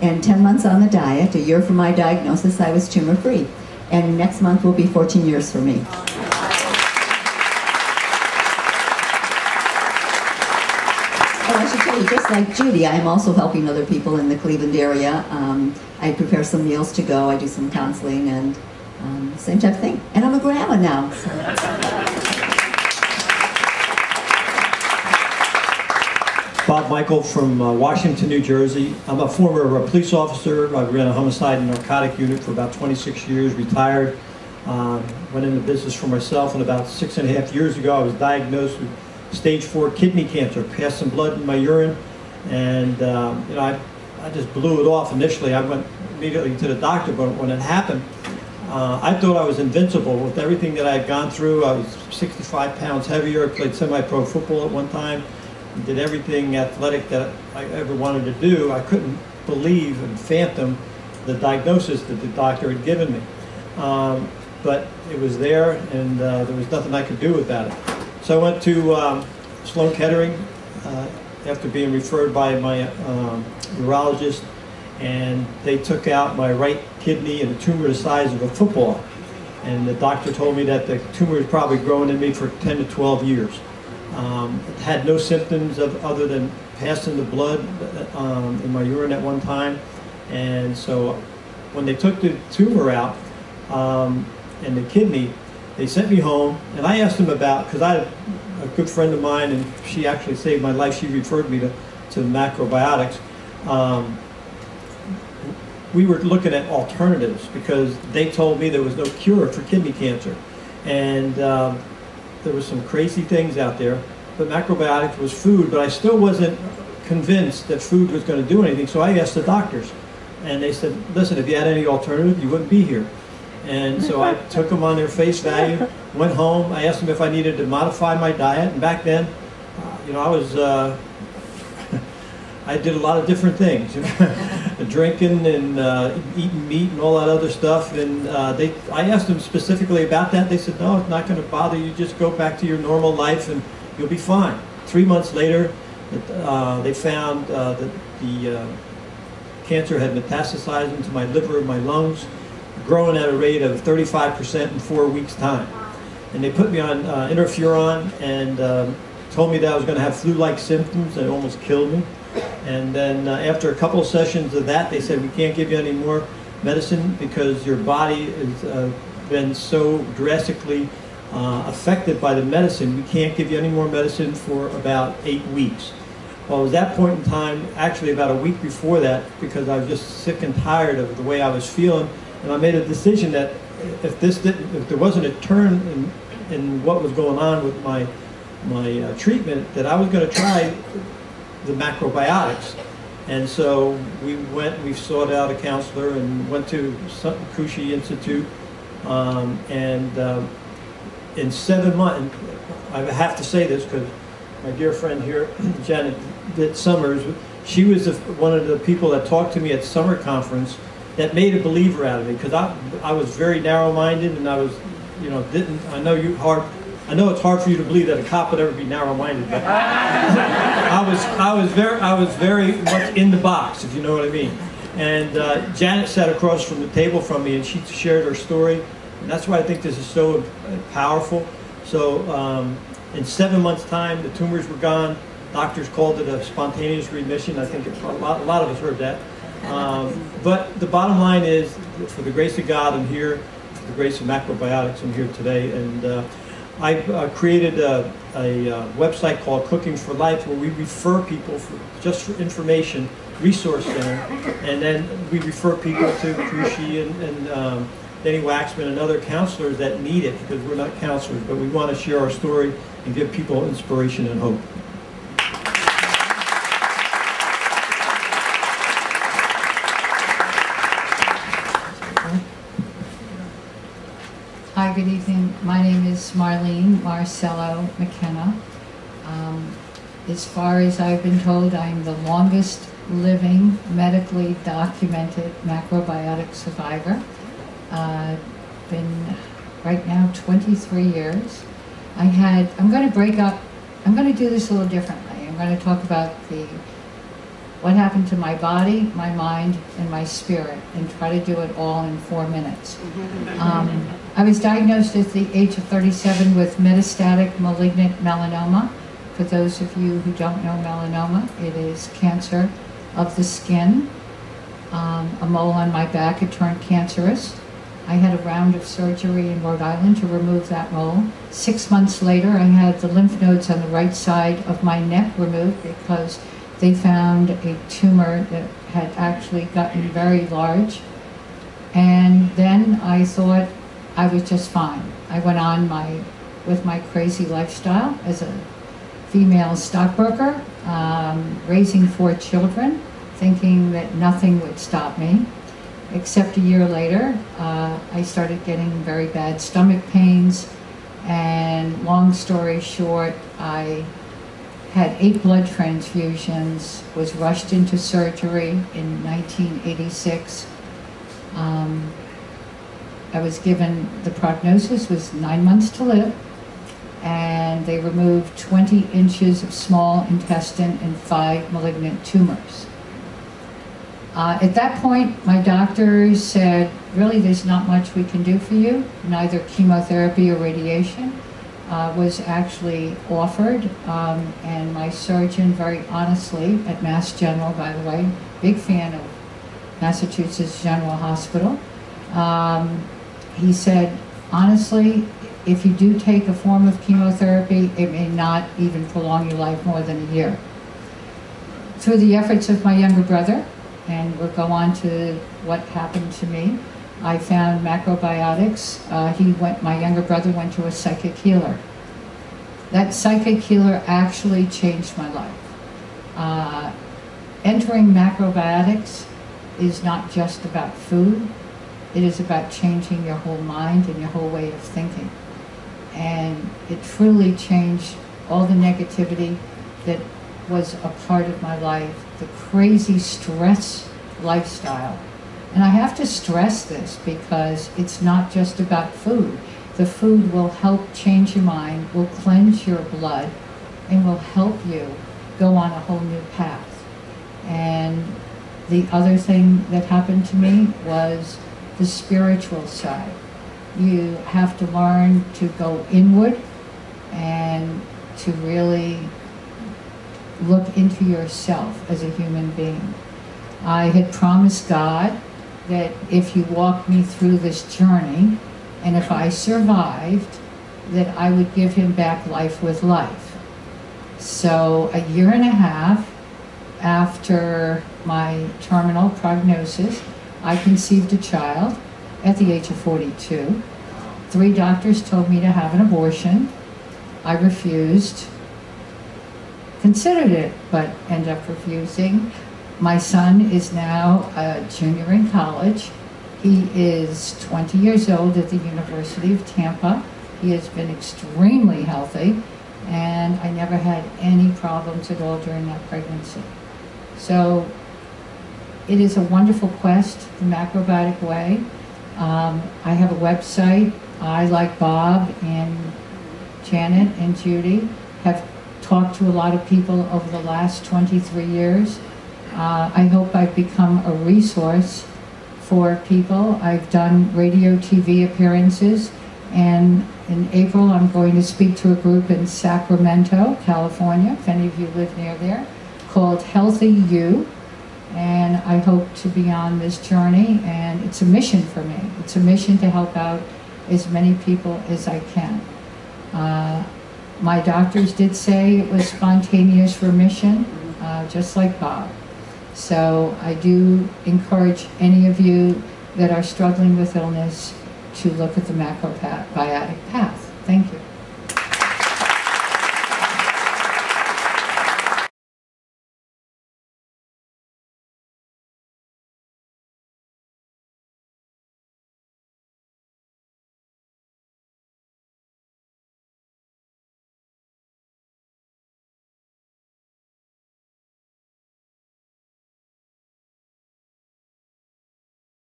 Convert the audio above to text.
and 10 months on the diet. A year from my diagnosis, I was tumor-free. And next month will be 14 years for me. Oh, I should tell you, just like Judy, I am also helping other people in the Cleveland area. I prepare some meals to go, I do some counseling, and same type of thing. And I'm a grandma now. So. Bob Michael from Washington, New Jersey. I'm a former police officer. I ran a homicide and narcotic unit for about 26 years, retired. Went into business for myself, and about 6.5 years ago I was diagnosed with stage 4 kidney cancer. Passed some blood in my urine, and you know, I just blew it off initially. I went immediately to the doctor, but when it happened, I thought I was invincible with everything that I had gone through. I was 65 pounds heavier. I played semi-pro football at one time. Did everything athletic that I ever wanted to do. I couldn't believe and fathom the diagnosis that the doctor had given me. But it was there, and there was nothing I could do about it. So I went to Sloan Kettering after being referred by my urologist, and they took out my right kidney and a tumor the size of a football. And the doctor told me that the tumor is probably growing in me for 10 to 12 years. It had no symptoms other than passing the blood in my urine at one time. And so when they took the tumor out and the kidney, they sent me home, and I asked them about, because I had a good friend of mine, and she actually saved my life. She referred me to macrobiotics. We were looking at alternatives because they told me there was no cure for kidney cancer. And there were some crazy things out there, but macrobiotics was food, but I still wasn't convinced that food was going to do anything. So I asked the doctors, and they said, listen, if you had any alternative, you wouldn't be here. And so I took them on their face value, went home. I asked them if I needed to modify my diet, and back then, you know, I was, I did a lot of different things, drinking and eating meat and all that other stuff. And I asked them specifically about that. They said, no, it's not going to bother you. Just go back to your normal life and you'll be fine. 3 months later, they found that the cancer had metastasized into my liver and my lungs, growing at a rate of 35% in 4 weeks' time. And they put me on interferon and told me that I was going to have flu-like symptoms, and it almost killed me. And then after a couple of sessions of that, they said, we can't give you any more medicine because your body has been so drastically affected by the medicine. We can't give you any more medicine for about 8 weeks. Well, it was that point in time, actually about a week before that, because I was just sick and tired of the way I was feeling, and I made a decision that if there wasn't a turn in what was going on with my treatment, that I was going to try the macrobiotics. And so we sought out a counselor and went to Kushi Institute, and in 7 months, I have to say this because my dear friend here, Janet Summers, she was one of the people that talked to me at summer conference that made a believer out of me, because I was very narrow-minded, and I was, you know, I know it's hard for you to believe that a cop would ever be narrow-minded, but I was very much in the box, if you know what I mean. And Janet sat across from the table from me, and she shared her story, and that's why I think this is so powerful. So in 7 months' time, the tumors were gone. Doctors called it a spontaneous remission. I think a lot of us heard that. But the bottom line is, for the grace of God, I'm here. For the grace of macrobiotics, I'm here today. And I created a website called Cooking for Life, where we refer people just for information, resource center, and then we refer people to Kushi and Denny Waxman and other counselors that need it, because we're not counselors, but we want to share our story and give people inspiration and hope. Hi, good evening. My name is Marlene Marcello McKenna. As far as I've been told, I'm the longest living, medically documented macrobiotic survivor. Been right now 23 years. I'm going to break up, I'm going to do this a little differently. I'm going to talk about what happened to my body, my mind, and my spirit, and try to do it all in 4 minutes. I was diagnosed at the age of 37 with metastatic malignant melanoma. For those of you who don't know melanoma, it is cancer of the skin. A mole on my back had turned cancerous. I had a round of surgery in Rhode Island to remove that mole. 6 months later, I had the lymph nodes on the right side of my neck removed because they found a tumor that had actually gotten very large. And then I thought I was just fine. I went on with my crazy lifestyle as a female stockbroker, raising 4 children, thinking that nothing would stop me. Except a year later, I started getting very bad stomach pains, and long story short, I had 8 blood transfusions, was rushed into surgery in 1986. I was given, the prognosis was 9 months to live, and they removed 20 inches of small intestine and 5 malignant tumors. At that point, my doctors said, really, there's not much we can do for you. Neither chemotherapy or radiation was actually offered. And my surgeon, very honestly, at Mass General, by the way, big fan of Massachusetts General Hospital, he said, honestly, if you do take a form of chemotherapy, it may not even prolong your life more than a year. Through the efforts of my younger brother, and we'll go on to what happened to me, I found macrobiotics. My younger brother went to a psychic healer. That psychic healer actually changed my life. Entering macrobiotics is not just about food. It is about changing your whole mind and your whole way of thinking. And it truly changed all the negativity that was a part of my life, the crazy stress lifestyle. And I have to stress this because it's not just about food. The food will help change your mind, will cleanse your blood, and will help you go on a whole new path. And the other thing that happened to me was the spiritual side. You have to learn to go inward and to really look into yourself as a human being. I had promised God that if you walk me through this journey, and if I survived, that I would give him back life with life. So a year and a half after my terminal prognosis, I conceived a child at the age of 42. 3 doctors told me to have an abortion. I refused. Considered it, but ended up refusing. My son is now a junior in college. He is 20 years old at the University of Tampa. He has been extremely healthy, and I never had any problems at all during that pregnancy. So it is a wonderful quest, the macrobiotic way. I have a website. I, like Bob and Janet and Judy, have talked to a lot of people over the last 23 years. I hope I've become a resource for people. I've done radio, TV appearances, and in April I'm going to speak to a group in Sacramento, California, if any of you live near there, called Healthy You, and I hope to be on this journey, and it's a mission for me. It's a mission to help out as many people as I can. My doctors did say it was spontaneous remission, just like Bob. So I do encourage any of you that are struggling with illness to look at the macrobiotic path. Thank you.